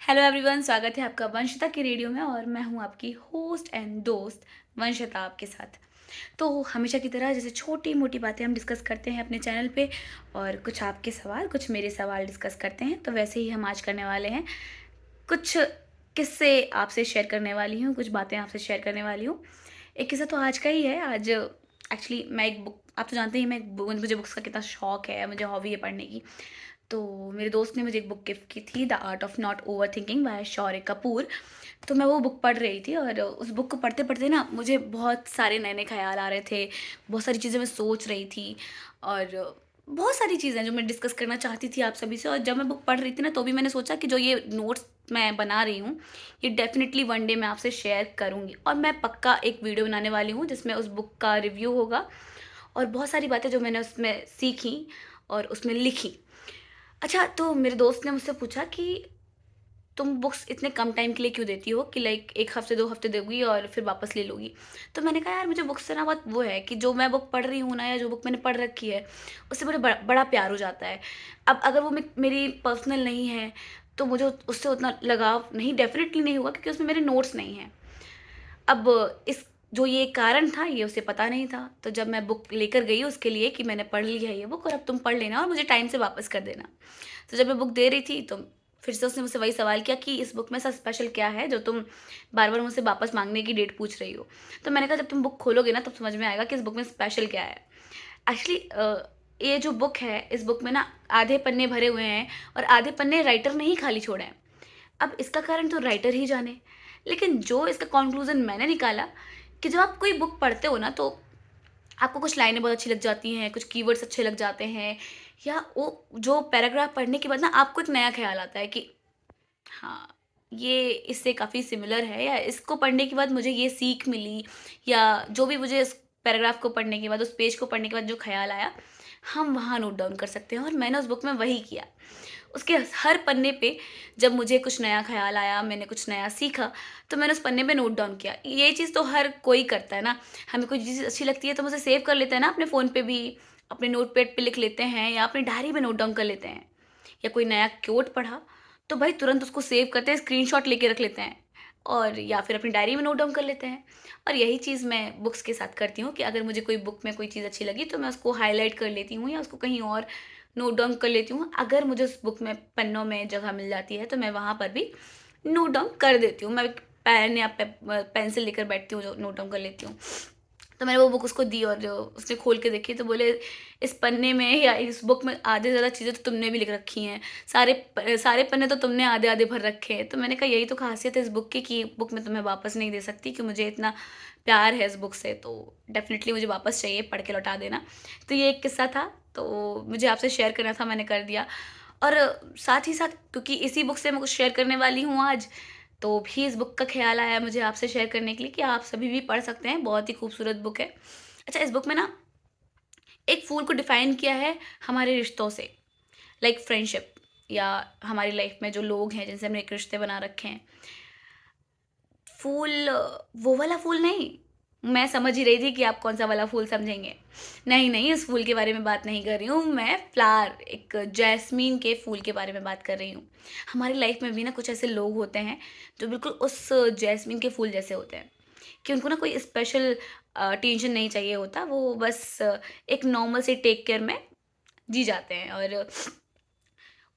Hello everyone, स्वागत है आपका वंशिता की रेडियो में। और मैं हूं आपकी होस्ट एंड दोस्त वंशिता आपके साथ। तो हमेशा की तरह जैसे छोटी मोटी बातें हम डिस्कस करते हैं अपने चैनल पे, और कुछ आपके सवाल कुछ मेरे सवाल डिस्कस करते हैं। तो वैसे ही हम आज करने वाले हैं कुछ किस्से आपसे शेयर करने वाली हूँ, कुछ बातें आपसे शेयर करने वाली हूँ। एक किस्सा तो आज का ही है। आज एक्चुअली मैं एक बुक, आप तो जानते ही मुझे बुक्स का कितना शौक है, मुझे हॉबी है पढ़ने की। तो मेरे दोस्त ने मुझे एक बुक गिफ्ट की थी, the art of not overthinking by Shaurya Kapoor. तो मैं वो बुक पढ़ रही थी, और उस बुक को पढ़ते पढ़ते ना मुझे बहुत सारे नए नए ख्याल आ रहे थे। बहुत सारी चीज़ें मैं सोच रही थी, और बहुत सारी चीज़ें जो मैं डिस्कस करना चाहती थी आप सभी से। और जब मैं बुक पढ़ रही थी ना, तो भी मैंने सोचा कि जो ये नोट्स मैं बना रही हूँ, ये डेफिनेटली वन डे मैं आपसे शेयर करूँगी। और मैं पक्का एक वीडियो बनाने वाली हूँ जिसमें उस बुक का रिव्यू होगा, और बहुत सारी बातें जो मैंने उसमें सीखी और उसमें लिखी। अच्छा, तो मेरे दोस्त ने मुझसे पूछा कि तुम बुक्स इतने कम टाइम के लिए क्यों देती हो, कि लाइक 1 हफ्ते 2 हफ्ते दोगी और फिर वापस ले लोगी। तो मैंने कहा, यार मुझे बुक्स से ना बहुत वो है कि जो मैं बुक पढ़ रही हूँ ना, या जो बुक मैंने पढ़ रखी है, उससे मुझे बड़ा बड़ा प्यार हो जाता है। अब अगर वो मेरी पर्सनल नहीं है, तो मुझे उससे उतना लगाव नहीं, डेफिनेटली नहीं होगा, क्योंकि उसमें मेरे नोट्स नहीं हैं। अब इस जो ये कारण था, ये उसे पता नहीं था। तो जब मैं बुक लेकर गई उसके लिए कि मैंने पढ़ ली है ये बुक, और अब तुम पढ़ लेना और मुझे टाइम से वापस कर देना। तो जब मैं बुक दे रही थी, तो फिर से उसने मुझसे वही सवाल किया कि इस बुक में ऐसा स्पेशल क्या है जो तुम बार-बार मुझसे वापस माँगने की डेट पूछ रही हो? तो मैंने कहा, जब तुम बुक खोलोगे ना, तब समझ में आएगा कि इस बुक में स्पेशल क्या है। एक्चुअली ये जो बुक है, इस बुक में ना आधे पन्ने भरे हुए हैं, और आधे पन्ने राइटर ने ही खाली छोड़े हैं। अब इसका कारण तो राइटर ही जाने। लेकिन जो इसका कॉन्क्लूज़न मैंने निकाला, कि जब आप कोई बुक पढ़ते हो ना, तो आपको कुछ लाइनें बहुत अच्छी लग जाती हैं, कुछ कीवर्ड्स अच्छे लग जाते हैं, या वो जो पैराग्राफ पढ़ने के बाद ना आपको एक नया ख़्याल आता है कि हाँ, ये इससे काफ़ी सिमिलर है, या इसको पढ़ने के बाद मुझे ये सीख मिली, या जो भी मुझे इस पैराग्राफ को पढ़ने के बाद, उस पेज को पढ़ने के बाद जो ख़्याल आया, हम वहाँ नोट डाउन कर सकते हैं। और मैंने उस बुक में वही किया। उसके हर पन्ने पे जब मुझे कुछ नया ख़्याल आया, मैंने कुछ नया सीखा, तो मैंने उस पन्ने पे नोट डाउन किया। ये चीज़ तो हर कोई करता है ना। हमें कोई चीज़ अच्छी लगती है तो हम उसे सेव कर लेते हैं ना अपने फ़ोन पे भी, अपने नोटपैड पे लिख लेते हैं, या अपनी डायरी में नोट डाउन कर लेते हैं। या कोई नया कोट पढ़ा, तो भाई तुरंत उसको सेव करते हैं, स्क्रीनशॉट लेके रख लेते हैं, और या फिर अपनी डायरी में नोट डाउन कर लेते हैं। और यही चीज़ मैं बुक्स के साथ करती हूँ, कि अगर मुझे कोई बुक में कोई चीज़ अच्छी लगी, तो मैं उसको हाइलाइट कर लेती हूँ, या उसको कहीं और नोट डाउन कर लेती हूँ। अगर मुझे उस बुक में पन्नों में जगह मिल जाती है, तो मैं वहाँ पर भी नोट डाउन कर देती हूँ। मैं एक पेन या पेंसिल लेकर बैठती हूँ, जो नोट डाउन कर लेती हूँ। तो मैंने वो बुक उसको दी, और जो उसने खोल के देखी, तो बोले, इस पन्ने में या इस बुक में आधे से ज़्यादा चीज़ें तो तुमने भी लिख रखी हैं। सारे पन्ने तो तुमने आधे-आधे भर रखे हैं। तो मैंने कहा, यही तो ख़ासियत है इस बुक की, कि बुक मैं तुम्हें वापस नहीं दे सकती, कि मुझे इतना प्यार है इस बुक से, तो डेफ़िनिटली मुझे वापस चाहिए, पढ़ के लौटा देना। तो ये एक किस्सा था, तो मुझे आपसे शेयर करना था, मैंने कर दिया। और साथ ही साथ, क्योंकि इसी बुक से मैं कुछ शेयर करने वाली हूँ आज, तो भी इस बुक का ख़्याल आया मुझे आपसे शेयर करने के लिए, कि आप सभी भी पढ़ सकते हैं, बहुत ही खूबसूरत बुक है। अच्छा, इस बुक में ना एक फूल को डिफ़ाइन किया है हमारे रिश्तों से, लाइक फ्रेंडशिप, या हमारी लाइफ़ में जो लोग हैं जिनसे हमने एक रिश्ते बना रखे हैं। फूल, वो वाला फूल नहीं, मैं समझ ही रही थी कि आप कौन-सा वाला फूल समझेंगे। नहीं, नहीं, इस फूल के बारे में बात नहीं कर रही हूँ मैं, फ्लावर, एक जैस्मीन के फूल के बारे में बात कर रही हूँ। हमारी लाइफ़ में भी ना कुछ ऐसे लोग होते हैं, जो बिल्कुल उस जैस्मीन के फूल जैसे होते हैं, कि उनको ना कोई स्पेशल टेंशन नहीं चाहिए होता, वो बस एक नॉर्मल से टेक केयर में जी जाते हैं, और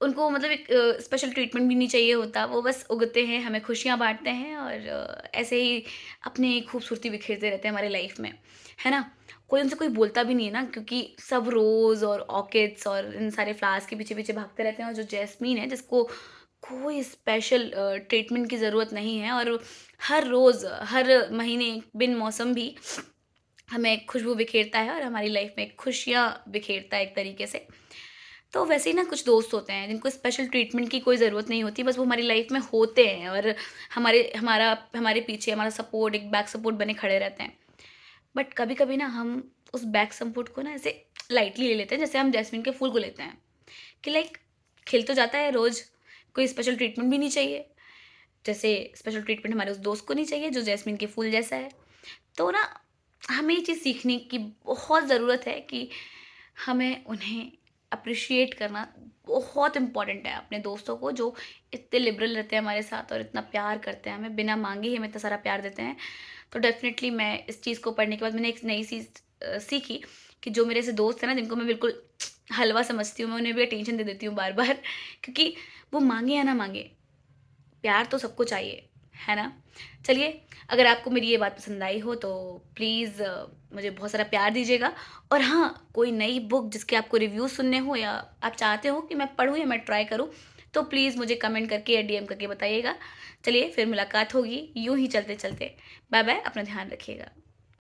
उनको मतलब एक स्पेशल ट्रीटमेंट भी नहीं चाहिए होता, वो बस उगते हैं, हमें खुशियाँ बाँटते हैं, और ऐसे ही अपनी खूबसूरती बिखेरते रहते हैं हमारी लाइफ़ में, है ना? कोई उनसे कोई बोलता भी नहीं है ना, क्योंकि सब रोज़ और ऑर्किड्स और इन सारे फ्लावर्स के पीछे-पीछे भागते रहते हैं, और जो जैस्मीन है, जिसको कोई स्पेशल ट्रीटमेंट की ज़रूरत नहीं है, और हर रोज़, हर महीने, बिन मौसम भी हमें खुशबू बिखेरता है, और हमारी लाइफ़ में खुशियाँ बिखेरता है एक तरीके से। तो वैसे ही ना कुछ दोस्त होते हैं जिनको स्पेशल ट्रीटमेंट की कोई ज़रूरत नहीं होती, बस वो हमारी लाइफ में होते हैं, और हमारे पीछे हमारा सपोर्ट, एक बैक सपोर्ट बने खड़े रहते हैं। बट कभी-कभी ना हम उस बैक सपोर्ट को ना ऐसे लाइटली ले लेते हैं, जैसे हम जैस्मीन के फूल को लेते हैं, कि लाइक खिल तो जाता है रोज़, कोई स्पेशल ट्रीटमेंट भी नहीं चाहिए। जैसे स्पेशल ट्रीटमेंट हमारे उस दोस्त को नहीं चाहिए जो जैस्मीन के फूल जैसा है। तो ना हमें ये चीज़ सीखने की बहुत ज़रूरत है, कि हमें उन्हें अप्रिशिएट करना बहुत इम्पोर्टेंट है अपने दोस्तों को जो इतने लिबरल रहते हैं हमारे साथ और इतना प्यार करते हैं, हमें बिना माँगे ही हमें इतना सारा प्यार देते हैं। तो डेफ़िनेटली मैं इस चीज़ को पढ़ने के बाद मैंने एक नई चीज़ सीखी कि जो मेरे ऐसे दोस्त हैं ना जिनको मैं बिल्कुल हलवा समझती हूँ, मैं उन्हें भी अटेंशन दे देती हूँ बार-बार क्योंकि वो माँगे या ना माँगे, प्यार तो सबको चाहिए, है ना? चलिए, अगर आपको मेरी ये बात पसंद आई हो तो प्लीज़ मुझे बहुत सारा प्यार दीजिएगा और हाँ, कोई नई बुक जिसके आपको रिव्यू सुनने हो या आप चाहते हो कि मैं पढूँ या मैं ट्राई करूँ, तो प्लीज़ मुझे कमेंट करके या डीएम करके बताइएगा। चलिए, फिर मुलाकात होगी यूँ ही चलते-चलते। बाय-बाय, अपना ध्यान रखिएगा।